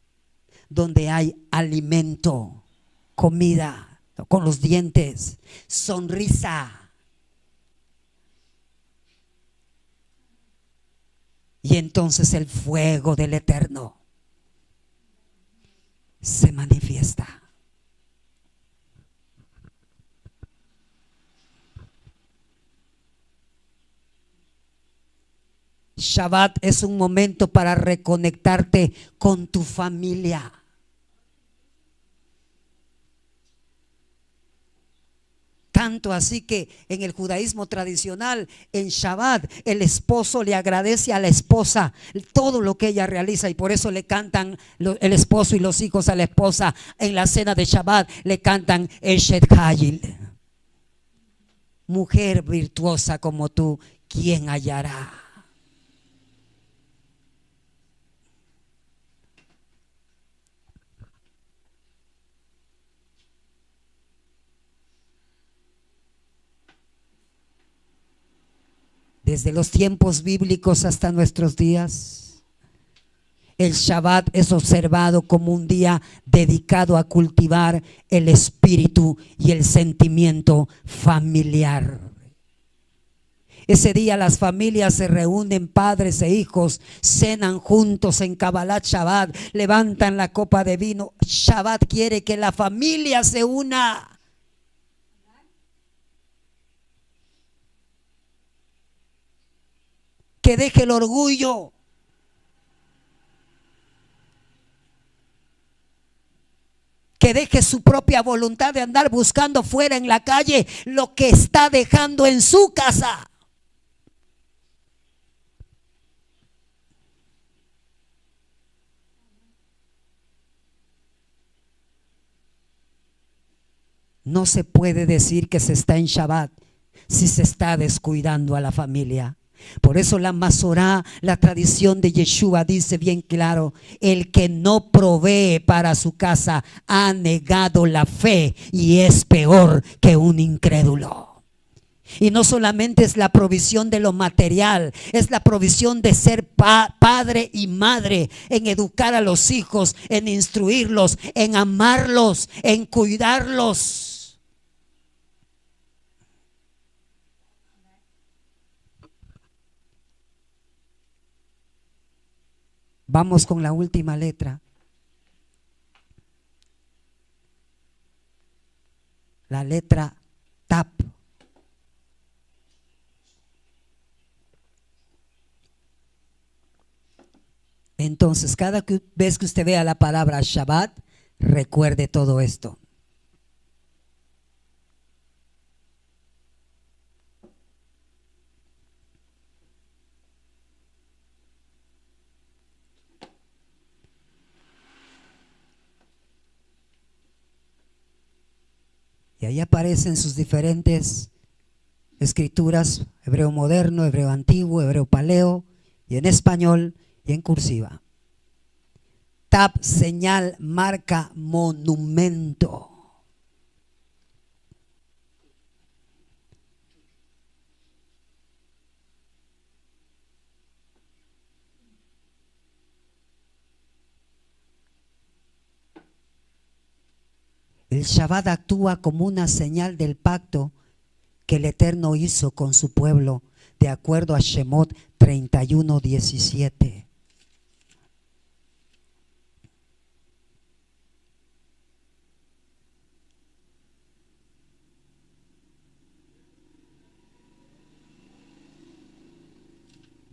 donde hay alimento, comida, con los dientes, sonrisa. Y entonces el fuego del Eterno se manifiesta. Shabbat es un momento para reconectarte con tu familia. Tanto así que en el judaísmo tradicional, en Shabbat, el esposo le agradece a la esposa todo lo que ella realiza, y por eso le cantan el esposo y los hijos a la esposa en la cena de Shabbat, le cantan Eshet Hayil. Mujer virtuosa como tú, ¿quién hallará? Desde los tiempos bíblicos hasta nuestros días, el Shabbat es observado como un día dedicado a cultivar el espíritu y el sentimiento familiar. Ese día las familias se reúnen, padres e hijos, cenan juntos en Kabbalat Shabbat, levantan la copa de vino. Shabbat quiere que la familia se una. Que deje el orgullo. Que deje su propia voluntad de andar buscando fuera en la calle lo que está dejando en su casa. No se puede decir que se está en Shabbat si se está descuidando a la familia. Por eso la Masorá, la tradición de Yeshua, dice bien claro: el que no provee para su casa ha negado la fe y es peor que un incrédulo. Y no solamente es la provisión de lo material, es la provisión de ser padre y madre, en educar a los hijos, en instruirlos, en amarlos, en cuidarlos. Vamos con la última letra. La letra Tap. Entonces, cada vez que usted vea la palabra Shabbat, recuerde todo esto. Y ahí aparecen sus diferentes escrituras: hebreo moderno, hebreo antiguo, hebreo paleo, y en español y en cursiva. Tap, señal, marca, monumento. El Shabbat actúa como una señal del pacto que el Eterno hizo con su pueblo, de acuerdo a Shemot 31:17.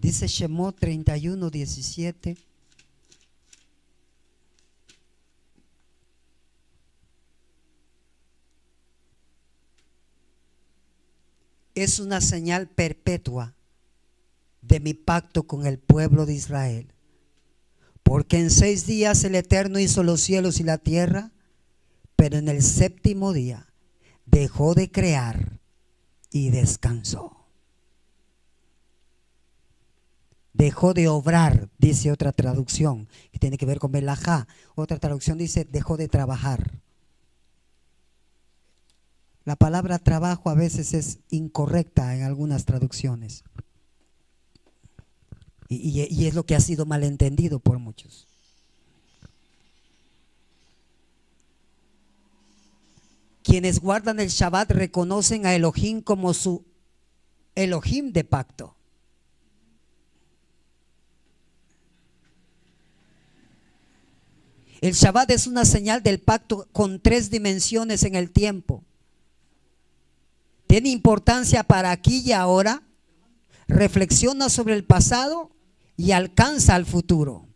Dice Shemot 31:17. es una señal perpetua de mi pacto con el pueblo de Israel. Porque en 6 días el Eterno hizo los cielos y la tierra, pero en el 7º día dejó de crear y descansó. Dejó de obrar, dice otra traducción, que tiene que ver con Melajá. Otra traducción dice, dejó de trabajar. La palabra trabajo a veces es incorrecta en algunas traducciones. Y es lo que ha sido malentendido por muchos. Quienes guardan el Shabbat reconocen a Elohim como su Elohim de pacto. El Shabbat es una señal del pacto con 3 dimensiones en el tiempo. Tiene importancia para aquí y ahora, reflexiona sobre el pasado y alcanza al futuro.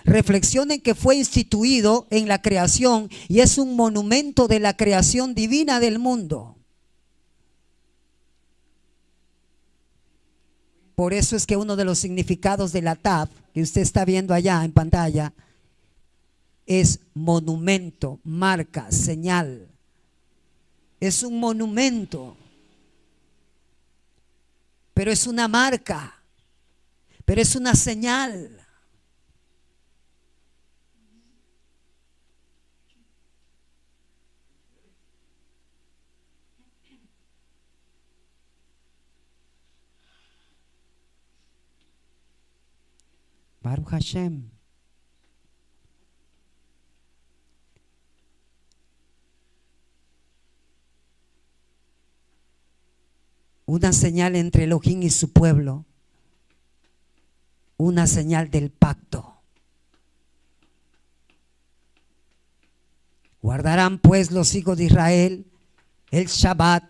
Reflexionen que fue instituido en la creación y es un monumento de la creación divina del mundo. Por eso es que uno de los significados de la Tav, que usted está viendo allá en pantalla, es monumento, marca, señal. Es un monumento, pero es una marca, pero es una señal. Baruch Hashem. Una señal entre Elohim y su pueblo. Una señal del pacto. Guardarán pues los hijos de Israel el Shabbat,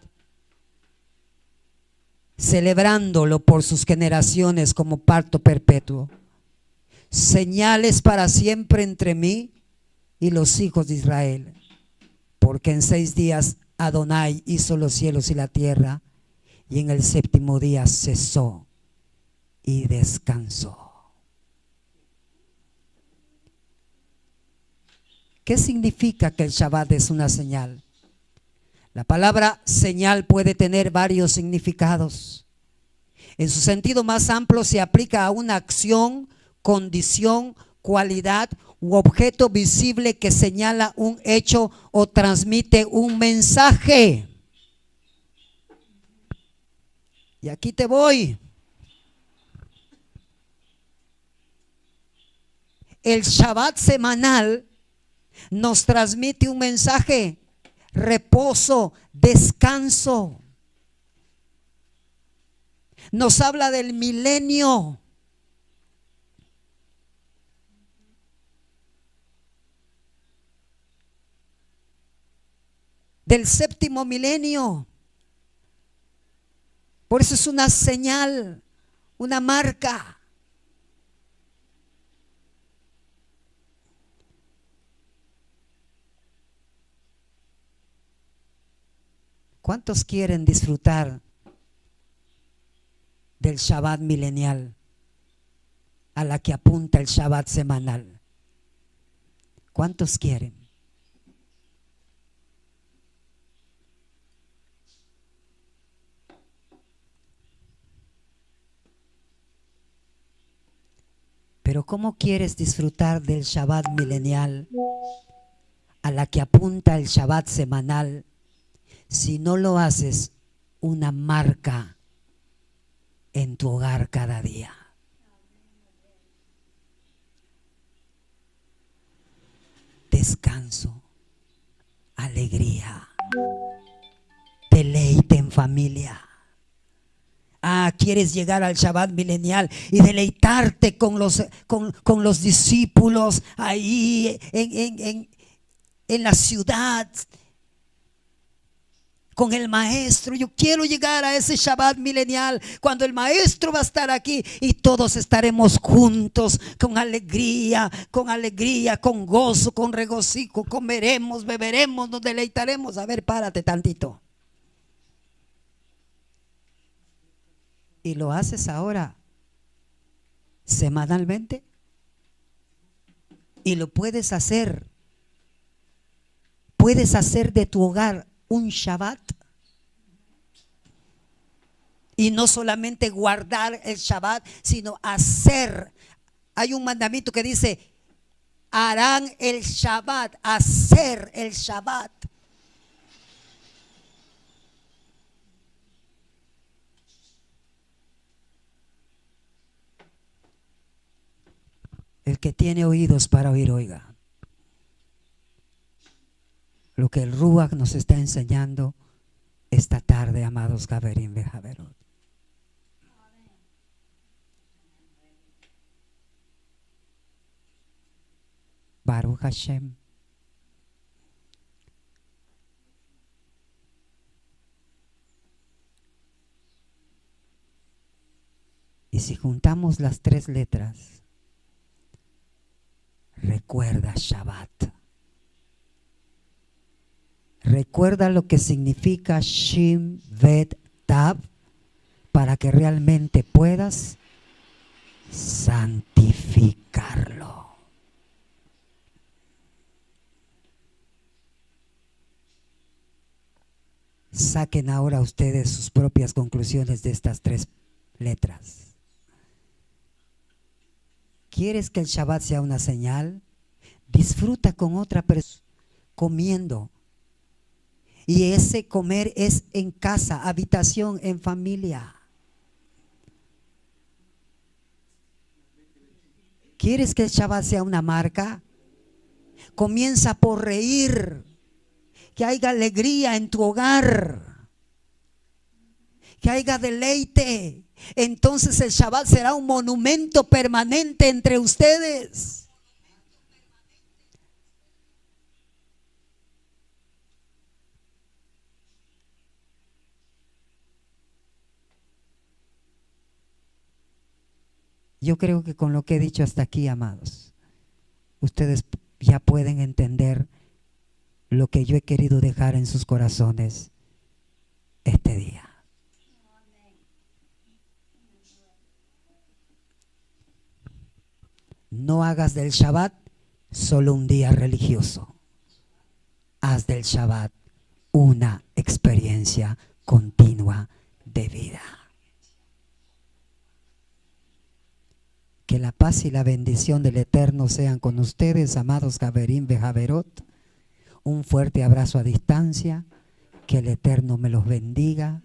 celebrándolo por sus generaciones como pacto perpetuo. Señales para siempre entre mí y los hijos de Israel, porque en 6 días Adonai hizo los cielos y la tierra, y en el 7º día cesó y descansó. ¿Qué significa que el Shabbat es una señal? La palabra señal puede tener varios significados. En su sentido más amplio se aplica a una acción, condición, cualidad u objeto visible que señala un hecho o transmite un mensaje. Y aquí te voy. El Shabbat semanal nos transmite un mensaje: reposo, descanso. Nos habla del milenio. Del 7º milenio. Por eso es una señal, una marca. ¿Cuántos quieren disfrutar del Shabbat milenial a la que apunta el Shabbat semanal? ¿Cuántos quieren? Pero ¿cómo quieres disfrutar del Shabbat milenial a la que apunta el Shabbat semanal si no lo haces una marca en tu hogar cada día? Descanso, alegría, deleite en familia. Quieres llegar al Shabbat milenial y deleitarte con los discípulos ahí en la ciudad, con el maestro. Yo quiero llegar a ese Shabbat milenial, cuando el maestro va a estar aquí y todos estaremos juntos con alegría, con gozo, con regocijo. Comeremos, beberemos, nos deleitaremos. A ver, párate tantito. Y lo haces ahora semanalmente y lo puedes hacer de tu hogar un Shabbat, y no solamente guardar el Shabbat, sino hacer. Hay un mandamiento que dice: harán el Shabbat, hacer el Shabbat. El que tiene oídos para oír, oiga lo que el Ruach nos está enseñando esta tarde, amados Gaverim Bejaverot. Baruch Hashem. Y si juntamos las tres letras, recuerda Shabbat. Recuerda lo que significa Shin Bet Tav, para que realmente puedas santificarlo. Saquen ahora ustedes sus propias conclusiones de estas tres letras. ¿Quieres que el Shabbat sea una señal? Disfruta con otra persona comiendo. Y ese comer es en casa, habitación, en familia. ¿Quieres que el Shabbat sea una marca? Comienza por reír. Que haya alegría en tu hogar. Que haya deleite. Entonces el Shabbat será un monumento permanente entre ustedes. Yo creo que con lo que he dicho hasta aquí, amados, ustedes ya pueden entender lo que yo he querido dejar en sus corazones este día. No hagas del Shabbat solo un día religioso. Haz del Shabbat una experiencia continua de vida. Que la paz y la bendición del Eterno sean con ustedes, amados Gaverim Bejaverot. Un fuerte abrazo a distancia. Que el Eterno me los bendiga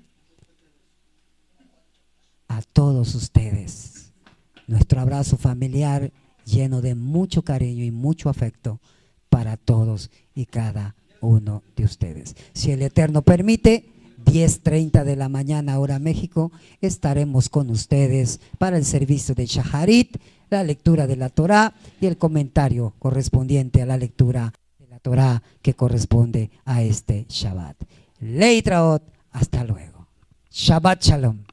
a todos ustedes. Nuestro abrazo familiar lleno de mucho cariño y mucho afecto para todos y cada uno de ustedes. Si el Eterno permite, 10:30 de la mañana, hora México, estaremos con ustedes para el servicio de Shaharit, la lectura de la Torá y el comentario correspondiente a la lectura de la Torá que corresponde a este Shabbat. Leitraot, hasta luego. Shabbat Shalom.